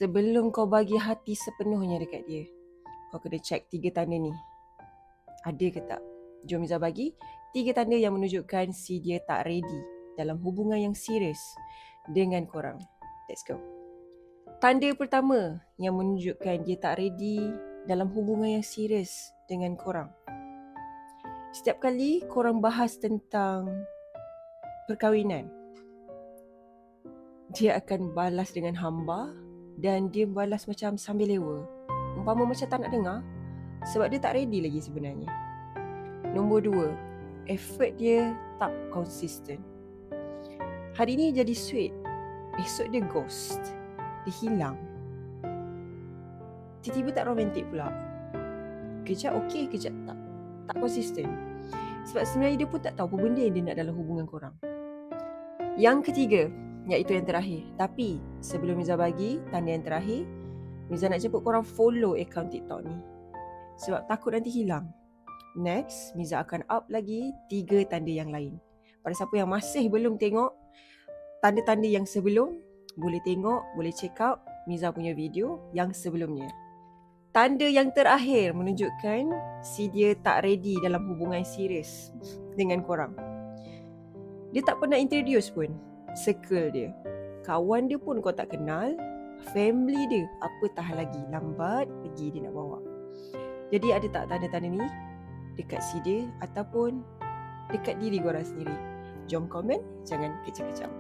Sebelum kau bagi hati sepenuhnya dekat dia, kau kena check 3 tanda ni. Ada ke tak? Jom Izzah bagi 3 tanda yang menunjukkan si dia tak ready dalam hubungan yang serius dengan korang. Let's go. Tanda pertama yang menunjukkan dia tak ready dalam hubungan yang serius dengan korang. Setiap kali korang bahas tentang perkahwinan, dia akan balas dengan hamba dan dia balas macam sambil lewa. Umpama macam tak nak dengar sebab dia tak ready lagi sebenarnya. Nombor 2, effort dia tak konsisten. Hari ni jadi sweet, esok dia ghost, dia hilang. Tiba-tiba tak romantik pula. Kejap okey, kejap tak. Tak konsisten. Sebab sebenarnya dia pun tak tahu apa benda yang dia nak dalam hubungan korang. Yang ketiga, iaitu yang terakhir. Tapi sebelum Miza bagi tanda yang terakhir, Miza nak jemput korang follow akaun TikTok ni. Sebab takut nanti hilang. Next, Miza akan up lagi 3 tanda yang lain. Pada siapa yang masih belum tengok tanda-tanda yang sebelum, boleh tengok, boleh check out Miza punya video yang sebelumnya. Tanda yang terakhir menunjukkan si dia tak ready dalam hubungan serius dengan korang. Dia tak pernah introduce pun circle dia. Kawan dia pun kau tak kenal. Family dia, apa tahan lagi, lambat pergi dia nak bawa. Jadi ada tak tanda-tanda ni dekat si dia ataupun dekat diri korang sendiri? Jom komen, jangan kecam-kecam.